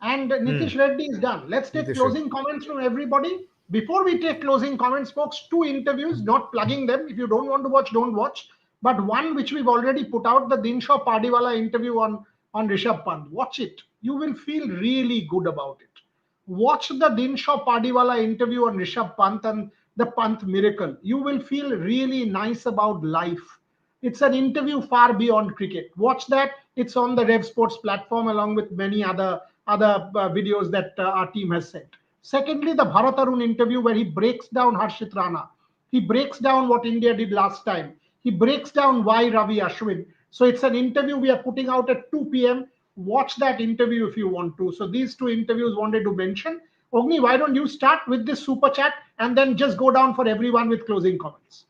[SPEAKER 2] and Nitish Reddy is done. Let's take
[SPEAKER 1] Nitish
[SPEAKER 2] closing comments from everybody. Before we take closing comments, folks, 2 interviews, not plugging them. If you don't want to watch, don't watch. But one which we've already put out, the Dinshaw Padiwala interview on Rishabh Pant. Watch it. You will feel really good about it. Watch the Dinshaw Padiwala interview on Rishabh Pant and the Pant miracle. You will feel really nice about life. It's an interview far beyond cricket. Watch that. It's on the Rev Sports platform along with many other videos that our team has sent. Secondly, the Bharat Arun interview where he breaks down Harshit Rana. He breaks down what India did last time. He breaks down why Ravi Ashwin. So it's an interview we are putting out at 2 p.m. Watch that interview if you want to. So these 2 interviews wanted to mention. Ogni, why don't you start with this super chat and then just go down for everyone with closing comments.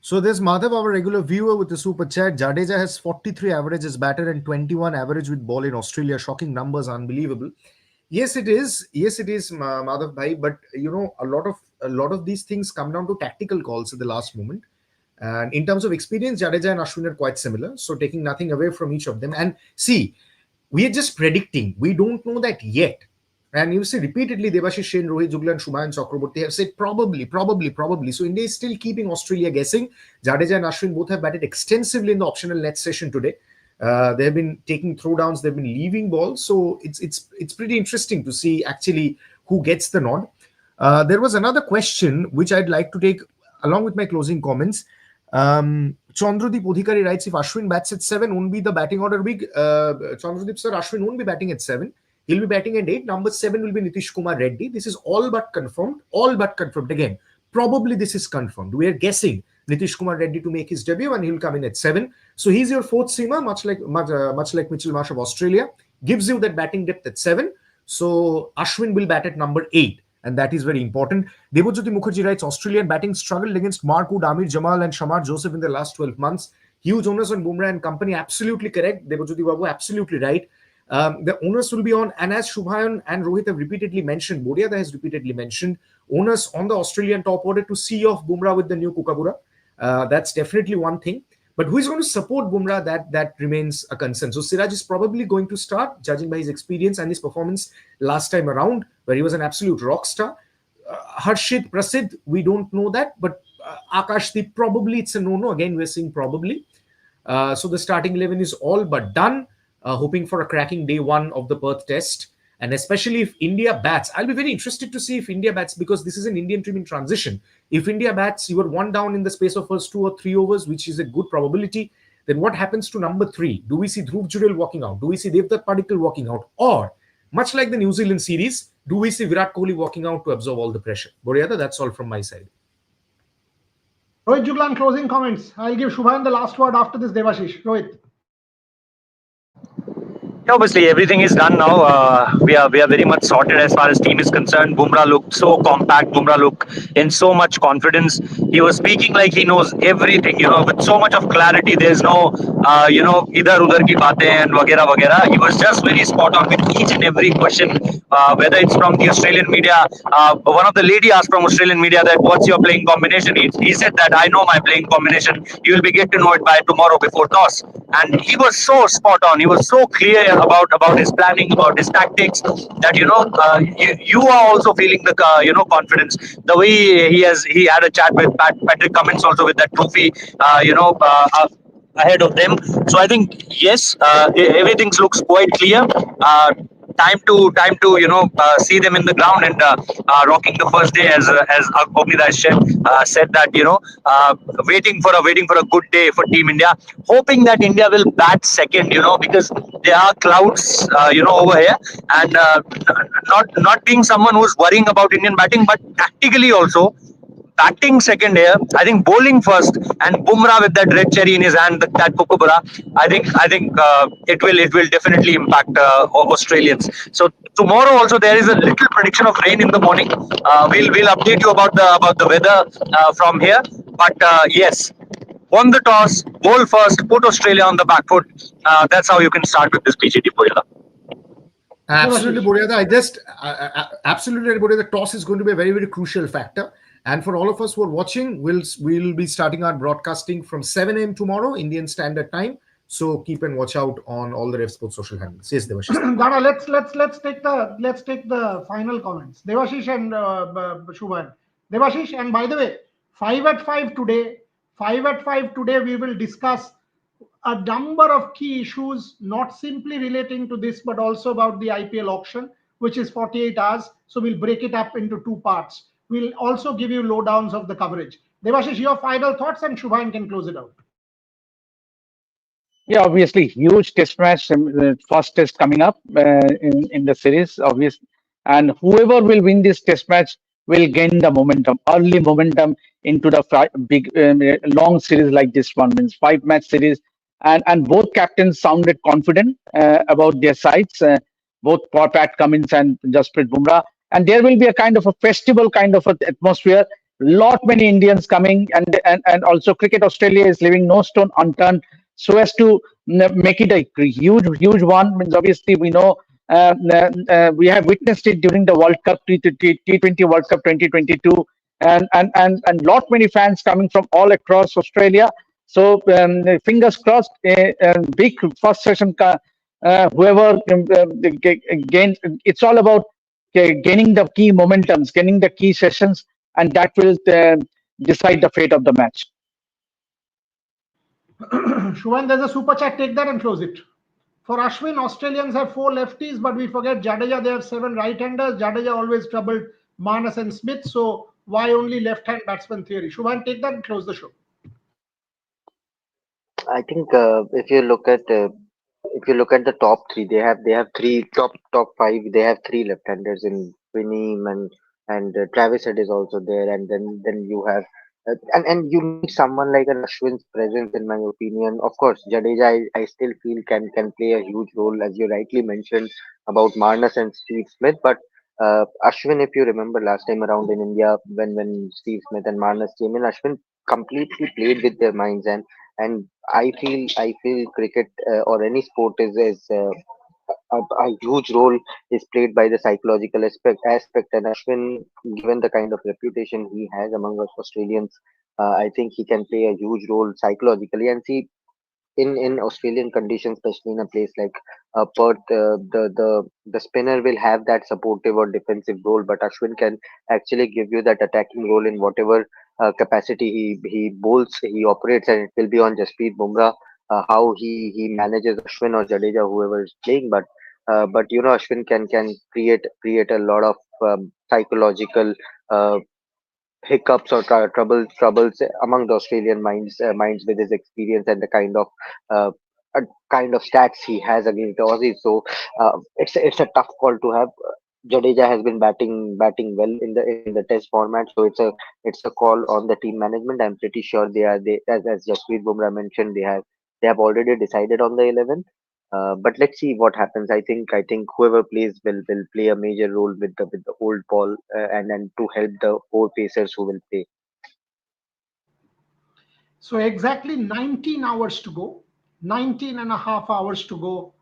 [SPEAKER 1] So there's Madhav, our regular viewer, with the super chat. Jadeja has 43 average as batter and 21 average with ball in Australia. Shocking numbers, unbelievable. Yes, it is. Yes, it is, Madhav bhai. But you know, a lot of these things come down to tactical calls at the last moment. And in terms of experience, Jadeja and Ashwin are quite similar. So taking nothing away from each of them. And see, we are just predicting. We don't know that yet. And you see repeatedly, Debasis, Shane, Rohit, Juglan, Subhayan, Chakraborty have said probably. So India is still keeping Australia guessing. Jadeja and Ashwin both have batted extensively in the optional net session today. They have been taking throwdowns. They've been leaving balls. So it's pretty interesting to see actually who gets the nod. There was another question which I'd like to take along with my closing comments. Chandradeep Odhikari writes, if Ashwin bats at 7, won't be the batting order big? Chandradeep sir, Ashwin won't be batting at 7. He'll be batting at 8. Number 7 will be Nitish Kumar Reddy. This is all but confirmed. All but confirmed. Again, probably this is confirmed. We are guessing Nitish Kumar Reddy to make his debut and he'll come in at 7. So he's your 4th seamer, much like Mitchell Marsh of Australia. Gives you that batting depth at 7. So Ashwin will bat at number 8. And that is very important. Debojyoti Mukherjee writes, Australian batting struggled against Mark Wood, Amir Jamal and Shamar Joseph in the last 12 months. Huge onus on Bumrah and company. Absolutely correct. Debojyoti Babu, absolutely right. The onus will be on, and as Subhayan and Rohit have repeatedly mentioned, Bodiada has repeatedly mentioned, onus on the Australian top order to see off Bumrah with the new Kookaburra. That's definitely one thing. But who is going to support Bumrah, that remains a concern. So Siraj is probably going to start, judging by his experience and his performance last time around, where he was an absolute rock star. Harshit, Prasidh, we don't know that. But Akashdeep, probably it's a no-no. Again, we're saying probably. So the starting 11 is all but done. Hoping for a cracking day 1 of the Perth test. And especially if India bats, I'll be very interested to see if India bats, because this is an Indian team in transition. If India bats, you are 1 down in the space of first 2 or 3 overs, which is a good probability. Then what happens to number 3? Do we see Dhruv Jurel walking out? Do we see Devdutt Padikkal walking out? Or, much like the New Zealand series, do we see Virat Kohli walking out to absorb all the pressure? Boriada, that's all from my side.
[SPEAKER 2] Rohit Juglan, closing comments. I'll give Subhayan the last word after this, Devashish. Rohit.
[SPEAKER 5] Obviously, everything is done now. We are very much sorted as far as team is concerned. Bumrah looked so compact. Bumrah looked in so much confidence. He was speaking like he knows everything, with so much of clarity. There's no, idhar udhar ki baatein and wagera wagera. He was just very spot on with each and every question, whether it's from the Australian media. One of the lady asked from Australian media that what's your playing combination? He said that I know my playing combination. You will be get to know it by tomorrow before toss. And he was so spot on. He was so clear about his planning, about his tactics, that you are also feeling the confidence. The way he had a chat with Patrick Cummins also with that trophy, ahead of them. So I think yes, everything looks quite clear. Time to see them in the ground and rocking the first day, as Ognidai said that waiting for a good day for Team India, hoping that India will bat second, because there are clouds over here, and not being someone who's worrying about Indian batting, but tactically also batting second here. I think bowling first, and Bumrah with that red cherry in his hand, that kookaburra. I think it will definitely impact Australians. So tomorrow also there is a little prediction of rain in the morning. We'll update you about the weather from here. But yes, won the toss, bowl first, put Australia on the back foot. That's how you can start with this BGT Puyala.
[SPEAKER 1] Absolutely, Boryada. Absolutely, Boryada. The toss is going to be a very, very crucial factor. And for all of us who are watching, we'll be starting our broadcasting from 7 a.m. tomorrow, Indian Standard Time. So keep and watch out on all the Ref Sports social handles. Yes, Devashish.
[SPEAKER 2] Dada, let's take the final comments. Devashish and Shubhan. Devashish, and by the way, 5 at 5 today. 5 at 5 today, we will discuss a number of key issues, not simply relating to this, but also about the IPL auction, which is 48 hours. So we'll break it up into two parts. We'll also give you lowdowns of the coverage. Devashish, your final thoughts, and Shubhan can close it out.
[SPEAKER 3] Yeah, obviously, huge test match, first test coming up in the series, obviously. And whoever will win this test match will gain the momentum, early momentum into the big, long series like this one, means 5-match series. And both captains sounded confident about their sides, both Pat Cummins and Jasprit Bumrah. And there will be a kind of a festival kind of atmosphere. Lot many Indians coming, and also Cricket Australia is leaving no stone unturned so as to make it a huge one. Means obviously we know we have witnessed it during the World Cup T20 World Cup 2022, and lot many fans coming from all across Australia. So fingers crossed, big first session. Whoever gains, it's all about gaining the key momentums, gaining the key sessions, and that will decide the fate of the match.
[SPEAKER 2] Shubhan, there's a super chat. Take that and close it. For Ashwin, Australians have 4 lefties, but we forget Jadeja. They have 7 right-handers. Jadeja always troubled Marnus and Smith. So why only left-hand batsman theory? Shubhan, take that and close the show.
[SPEAKER 4] I think if you look at the top three, they have three top five. They have 3 left-handers in Winnie and Travis Head is also there, and then you have and you need someone like an Ashwin's presence, in my opinion. Of course, Jadeja, I still feel can play a huge role, as you rightly mentioned about Marnus and Steve Smith. But Ashwin, if you remember last time around in India, when Steve Smith and Marnus came in, Ashwin completely played with their minds, and I feel cricket or any sport is a huge role is played by the psychological aspect, and Ashwin, given the kind of reputation he has among us Australians, I think he can play a huge role psychologically. And see, in Australian conditions, especially in a place like Perth, the spinner will have that supportive or defensive role, but Ashwin can actually give you that attacking role in whatever capacity he bowls, he operates, and it will be on Jasprit Bumrah how he manages Ashwin or Jadeja, whoever is playing. But you know, Ashwin can create a lot of psychological hiccups or troubles among the Australian minds with his experience and the uh, kind of stats he has against the Aussies. So it's a tough call to have. Jadeja has been batting well in the Test format, so it's a call on the team management. I'm pretty sure they as Jasprit Bumrah mentioned, they have already decided on the 11. But let's see what happens. I think whoever plays will play a major role with the old ball, and to help the 4 pacers who will play.
[SPEAKER 2] So exactly 19 hours to go, 19 and a half hours to go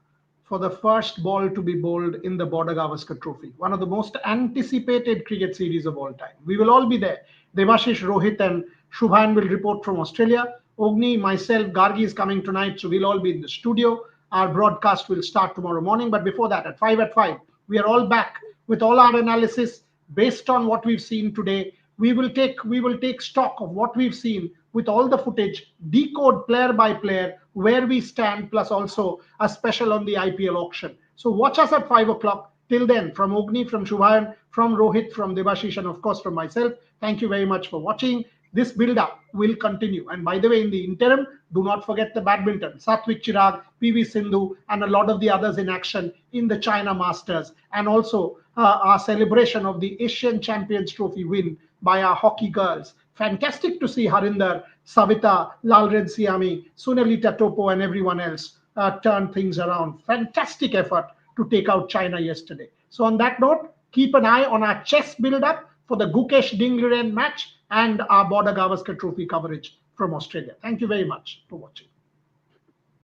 [SPEAKER 2] for the first ball to be bowled in the Border Gavaskar Trophy, one of the most anticipated cricket series of all time. We will all be there. Devashish, Rohit and Shubhan will report from Australia. Ogni, myself, Gargi is coming tonight, so we'll all be in the studio. Our broadcast will start tomorrow morning, but before that, at 5, we are all back with all our analysis based on what we've seen today. We will take stock of what we've seen with all the footage, decode player by player where we stand, plus also a special on the IPL auction. So watch us at 5 o'clock. Till then, from Ogni, from Subhayan, from Rohit, from Debashish, and of course from myself, thank you very much for watching. This build-up will continue. And by the way, in the interim, do not forget the badminton. Satvik Chirag, PV Sindhu, and a lot of the others in action in the China Masters. And also our celebration of the Asian Champions Trophy win by our hockey girls. Fantastic to see Harinder, Savita, Lalred Siami, Sunalita Topo, and everyone else turn things around. Fantastic effort to take out China yesterday. So on that note, keep an eye on our chess build-up for the Gukesh Dingren match and our Border Gavaskar Trophy coverage from Australia. Thank you very much for watching.